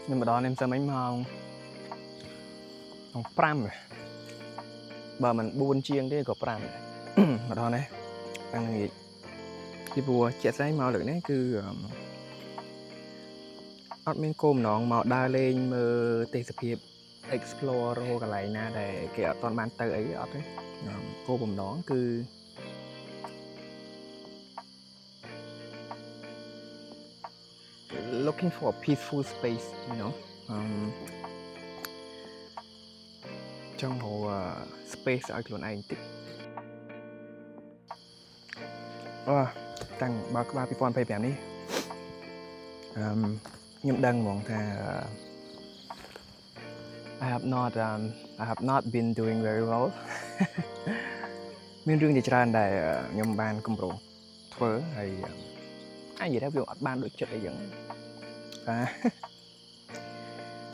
nhưng mà đó em xem bánh màu pram rồi bà mình buôn chiên đấy có pram mà đó này đang nghĩ thì bùa chết say màu được đấy cứ ọt miếng côm nó màu đa lên mơ tê sập hiệp explore hồ cái này na để kiểu toàn ban tới ấy ọt đấy cô bùm nó cứ looking for a peaceful space, you know. Trong hồ space ởខ្លួនឯងតិចតាំងបើក្បាល2025នេះខ្ញុំដឹងហ្មងថា I have not been doing very well មានរឿងជាច្រើនដែលខ្ញុំបានកម្រោងធ្វើហើយអាចនិយាយថាវាអត់បានដូចចិត្តអីចឹង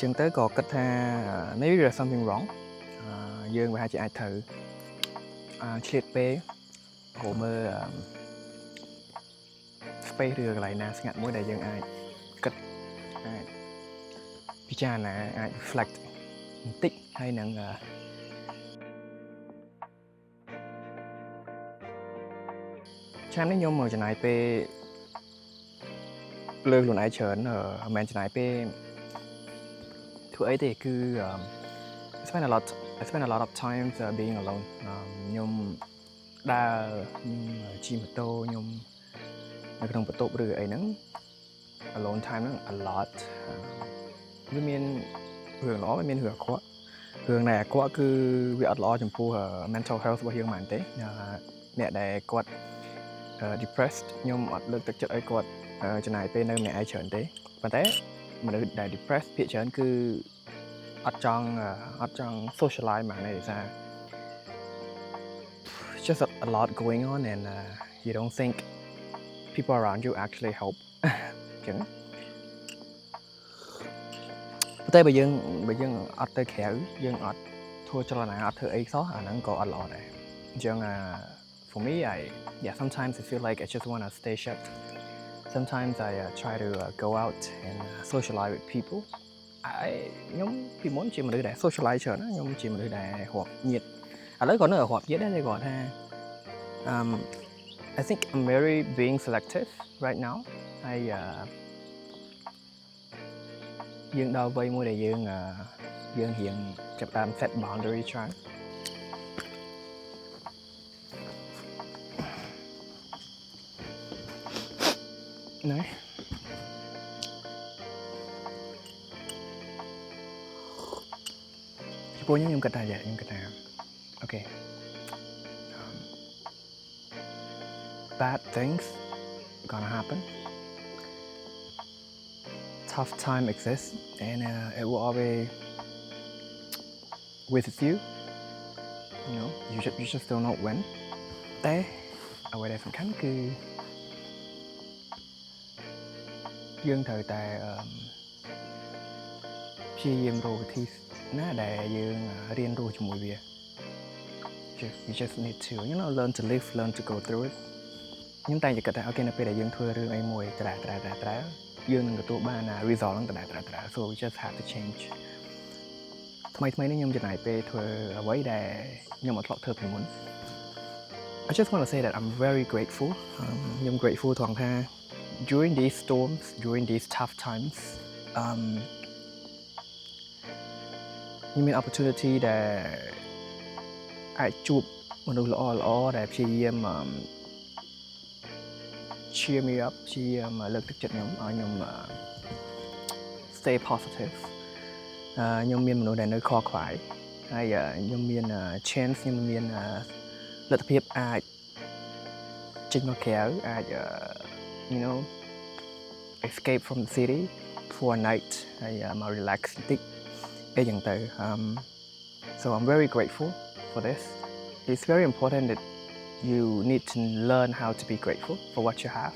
ចឹងទៅក៏គិតថា maybe there's something wrong យើងប្រហែលជាអាចត្រូវឆ្លៀតពេលហៅមើល space ឬកន្លែងណាស្ងាត់មួយដែលយើងអាចគិតអាចពិចារណាអាច reflect បន្តិចហើយនឹងឆ្នាំនេះខ្ញុំចំណាយពេលលើខ្លួនឯងច្រើនមិនមែនចំណាយពេលធ្វើអីទេគឺ I spend a lot of time being alone ខ្ញុំដើរខ្ញុំជិះម៉ូតូខ្ញុំនៅក្នុងបន្ទប់ឬអីហ្នឹង alone time ហ្នឹង a lot វាមានរឿងល្អវាមានរឿងអាក្រក់រឿងដែលអាក្រក់គឺវាអត់ល្អចំពោះ mental health របស់យើងហ្មងទេអ្នកដែលគាត់ depressed ខ្ញុំអត់លើកទឹកចិត្តឲ្យគាត់ចំណាយពេលនៅម្នាក់ឯងច្រើនទេប៉ុន្តែមនុស្សដែល depressed ភាគច្រើនគឺអត់ចង់ socialize ហ្មងទេដោយសារ just a lot going on and you don't think people around you actually help អញ្ចឹងតែបើយើងអត់ទៅក្រៅយើងអត់ធ្វើចលនាអត់ធ្វើអីសោះអាហ្នឹងក៏អត់ល្អដែរអញ្ចឹងfor me sometimes I feel like I just want to stay shut sometimes I try to go out and socialize with people ខ្ញុំពីមុនជាមនុស្សដែល socialize ច្រើនណាខ្ញុំជាមនុស្សដែលរាប់ញាតឥឡូវក៏នៅរាប់ញាតដែរតែគាត់ថា I think I'm very being selective right now ហើយយើងដល់វ័យមួយដែលយើងរៀងចាប់តាម set boundary ច្រើនណែចំពោះខ្ញុំគិតថាokay bad things gonna happen tough time exists and it will always with you you know you just don't know when តែអ្វីដែលសំខាន់គឺយើងត្រូវតែព្យាយាមរកវិធីណាដែលយើងរៀនរស់ជាមួយវា you just need to learn to live learn to go through it ខ្ញុំតែងតែគិតថាអូខេនៅពេលដែលយើងធ្វើរឿងអីមួយត្រាយើងនឹងទទួលបាន result ហ្នឹងត្រា so we just have to change ថ្មីនេះខ្ញុំចំណាយពេលធ្វើអ្វីដែលខ្ញុំអត់ធ្លាប់ធ្វើពីមុន I just want to say that I'm very grateful ខ្ញុំ grateful ត្រង់ថា during these storms during these tough times ខ្ញុំមាន opportunity ដែលអាចជួបមនុស្សល្អដែលព្យាយាមcheer me up ព្យាយាមលើកទឹកចិត្តខ្ញុំឲ្យខ្ញុំ stay positive ខ្ញុំមានមនុស្សដែលនៅខកខ្វាយហើយខ្ញុំមាន chance ខ្ញុំមានលទ្ធភាពអាចចេញមកក្រៅអាច escape from the city for a night ហើយមក relax បន្តិចអីចឹងទៅ so I'm very grateful for this it's very important that you need to learn how to be grateful for what you have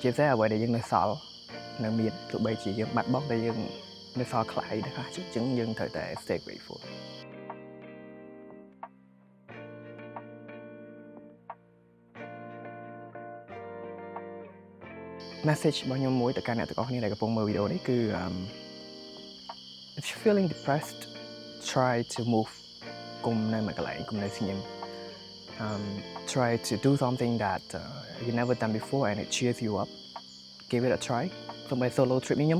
ជាពិសេសអ្វីដែលយើងនៅសល់នៅមានទោះបីជាយើងបាត់បង់តែយើងនៅសល់ខ្លះអីដែរអញ្ចឹងយើងត្រូវតែ stay grateful message របស់ខ្ញុំមួយទៅកាន់អ្នកទាំងអស់គ្នាដែលកំពុងមើលវីដេអូនេះគឺ if you're feeling depressed try to move កុំនៅមួយកន្លែងកុំនៅស្ងៀមtry to do something that you never done before and it cheers you up give it a try សូម្បី solo trip នេះខ្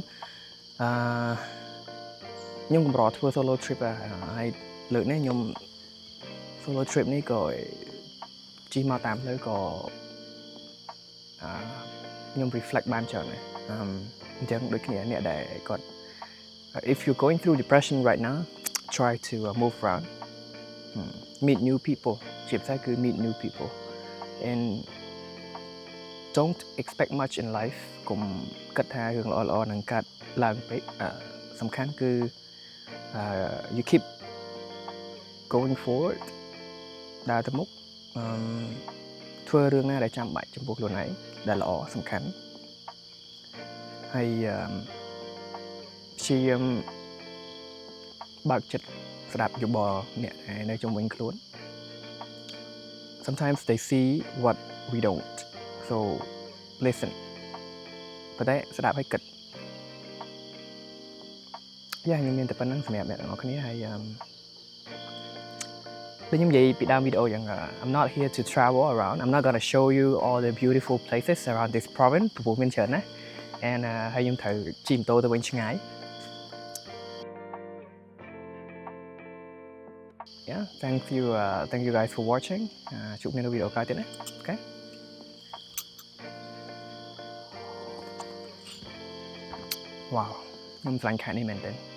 ញុំកម្រធ្វើ solo trip ហើយលើកនេះខ្ញុំ solo trip នេះក៏ជិះមកតាមផ្លូវក៏ខ្ញុំ reflect បានច្រើនដែរអញ្ចឹងដូចគ្នាអ្នកដែលគាត់ if you're going through depression right now try to move around meet new people ជាភាសាគឺ meet new people and don't expect much in life កុំគិតថារឿងល្អៗនឹងកាត់ឡើងពេកសំខាន់គឺ you keep going forward ដើរទៅមុខធ្វើរឿងណាដែលចាំបាច់ចំពោះខ្លួនឯងដែលល្អសំខាន់ហើយព្យាយាមបើកចិត្តស្ដាប់យោបល់អ្នកនៅជុំវិញខ្លួន sometimes they see what we don't so listen ប៉ុន្តែស្ដាប់ឲ្យគិតខ្ញុំមានតែប៉ុណ្្នឹងសម្រាប់អ្នកទាំងអស់គ្នាហើយដូចខ្ញុំនិយាយពីដើមវីដេអូយ៉ាង I'm not here to travel around I'm not going to show you all the beautiful places around this province ព្រោះមានច្រើនណាស់ and ហើយខ្ញុំត្រូវជិះម៉ូតូទៅវិញឆ្ងាយ thank you guys for watching ជួបគ្នានៅវីដេអូក្រោយទៀតណា okay wow ខ្ញុំឆ្លាញ់ខេត្តនេះមែនទេ